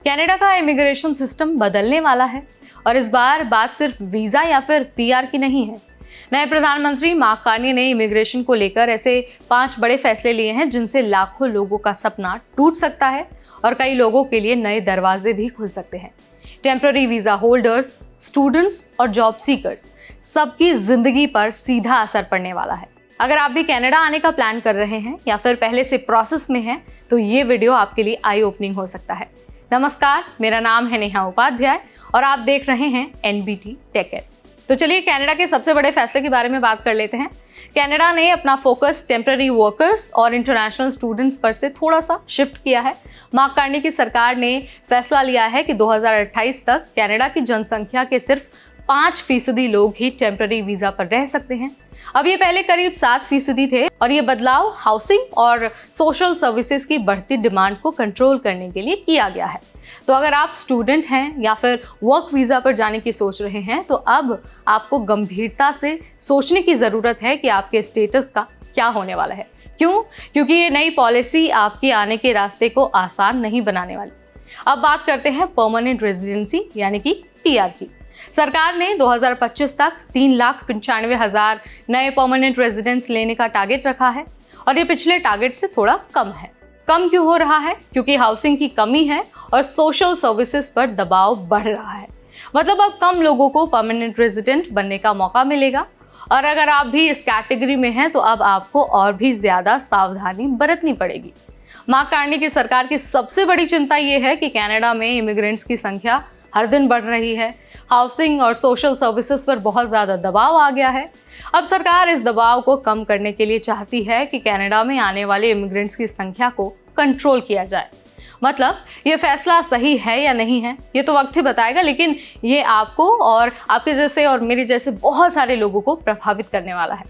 Canada का immigration system बदलने वाला है और इस बार बात सिर्फ वीजा या फिर पीआर की नहीं है। नए प्रधानमंत्री मार्क कार्नी ने इमिग्रेशन को लेकर ऐसे 5 बड़े फैसले लिए हैं जिनसे लाखों लोगों का सपना टूट सकता है और कई लोगों के लिए नए दरवाजे भी खुल सकते हैं। टेम्पररी वीजा होल्डर्स, स्टूडेंट्स और जॉब सीकर्स सबकी जिंदगी पर सीधा असर पड़ने वाला है। अगर आप भी कनाडा आने का प्लान कर रहे हैं या फिर पहले से प्रोसेस में हैं, तो ये वीडियो आपके लिए आई ओपनिंग हो सकता है। नमस्कार, मेरा नाम है नेहा उपाध्याय और आप देख रहे हैं एनबीटी टेक एड। तो चलिए कनाडा के सबसे बड़े फैसले के बारे में बात कर लेते हैं। कनाडा ने अपना फोकस टेम्पररी वर्कर्स और इंटरनेशनल स्टूडेंट्स पर से थोड़ा सा शिफ्ट किया है। मार्क कार्नी की सरकार ने फैसला लिया है कि 2028 तक कनाडा की जनसंख्या के सिर्फ 5% लोग ही टेम्पररी वीजा पर रह सकते हैं। अब ये पहले करीब 7% थे और ये बदलाव हाउसिंग और सोशल सर्विसेज की बढ़ती डिमांड को कंट्रोल करने के लिए किया गया है। तो अगर आप स्टूडेंट हैं या फिर वर्क वीजा पर जाने की सोच रहे हैं, तो अब आपको गंभीरता से सोचने की ज़रूरत है कि आपके स्टेटस का क्या होने वाला है। क्यों? क्योंकि ये नई पॉलिसी आपके आने के रास्ते को आसान नहीं बनाने वाली। अब बात करते हैं परमानेंट रेजिडेंसी यानी कि पीआर की। सरकार ने 2025 तक 3,95,000 नए परमानेंट रेजिडेंट्स लेने का टारगेट रखा है और ये पिछले टारगेट से थोड़ा कम है। कम क्यों हो रहा है? क्योंकि हाउसिंग की कमी है और सोशल सर्विसेज पर दबाव बढ़ रहा है। मतलब अब कम लोगों को परमानेंट रेजिडेंट बनने का मौका मिलेगा और अगर आप भी इस कैटेगरी में हैं तो अब आपको और भी ज़्यादा सावधानी बरतनी पड़ेगी। मार्क कार्नी की सरकार की सबसे बड़ी चिंता ये है कि कनाडा में इमिग्रेंट्स की संख्या हर दिन बढ़ रही है। हाउसिंग और सोशल सर्विसेज पर बहुत ज़्यादा दबाव आ गया है। अब सरकार इस दबाव को कम करने के लिए चाहती है कि कनाडा में आने वाले इमिग्रेंट्स की संख्या को कंट्रोल किया जाए। मतलब ये फैसला सही है या नहीं है, ये तो वक्त ही बताएगा, लेकिन ये आपको और आपके जैसे और मेरे जैसे बहुत सारे लोगों को प्रभावित करने वाला है।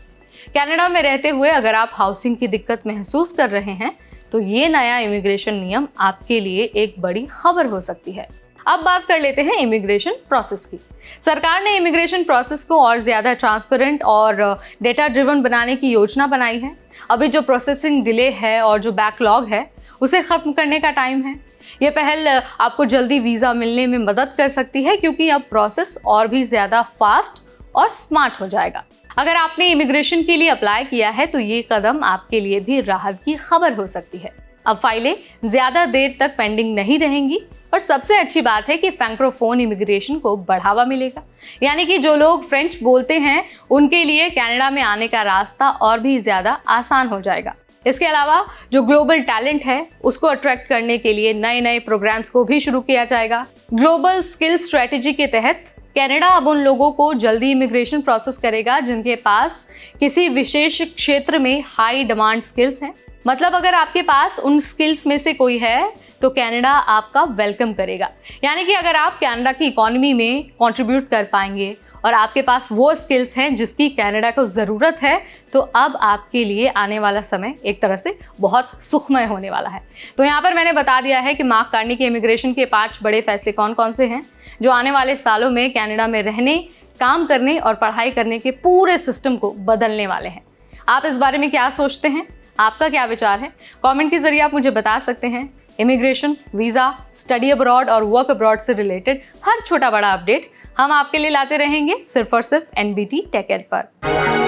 कनाडा में रहते हुए अगर आप हाउसिंग की दिक्कत महसूस कर रहे हैं, तो ये नया इमिग्रेशन नियम आपके लिए एक बड़ी खबर हो सकती है। अब बात कर लेते हैं इमिग्रेशन प्रोसेस की। सरकार ने इमिग्रेशन प्रोसेस को और ज़्यादा ट्रांसपेरेंट और डेटा ड्रिवन बनाने की योजना बनाई है। अभी जो प्रोसेसिंग डिले है और जो बैकलॉग है, उसे ख़त्म करने का टाइम है। ये पहल आपको जल्दी वीज़ा मिलने में मदद कर सकती है क्योंकि अब प्रोसेस और भी ज़्यादा फास्ट और स्मार्ट हो जाएगा। अगर आपने इमिग्रेशन के लिए अप्लाई किया है तो ये कदम आपके लिए भी राहत की खबर हो सकती है। अब फाइलें ज़्यादा देर तक पेंडिंग नहीं रहेंगी और सबसे अच्छी बात है कि फ्रैंकोफोन इमिग्रेशन को बढ़ावा मिलेगा। यानी कि जो लोग फ्रेंच बोलते हैं उनके लिए कनाडा में आने का रास्ता और भी ज़्यादा आसान हो जाएगा। इसके अलावा जो ग्लोबल टैलेंट है उसको अट्रैक्ट करने के लिए नए नए प्रोग्राम्स को भी शुरू किया जाएगा। ग्लोबल स्किल स्ट्रेटेजी के तहत कनाडा अब उन लोगों को जल्दी इमिग्रेशन प्रोसेस करेगा जिनके पास किसी विशेष क्षेत्र में हाई डिमांड स्किल्स हैं। मतलब अगर आपके पास उन स्किल्स में से कोई है तो कनाडा आपका वेलकम करेगा। यानी कि अगर आप कनाडा की इकोनॉमी में कंट्रीब्यूट कर पाएंगे और आपके पास वो स्किल्स हैं जिसकी कनाडा को ज़रूरत है, तो अब आपके लिए आने वाला समय एक तरह से बहुत सुखमय होने वाला है। तो यहाँ पर मैंने बता दिया है कि मार्क कार्नी के इमिग्रेशन के 5 बड़े फैसले कौन कौन से हैं जो आने वाले सालों में कनाडा में रहने, काम करने और पढ़ाई करने के पूरे सिस्टम को बदलने वाले हैं। आप इस बारे में क्या सोचते हैं? आपका क्या विचार है? कमेंट के जरिए आप मुझे बता सकते हैं। इमिग्रेशन, वीज़ा, स्टडी अब्रॉड और वर्क अब्रॉड से रिलेटेड हर छोटा बड़ा अपडेट हम आपके लिए लाते रहेंगे सिर्फ और सिर्फ एनबीटी टेक एड पर।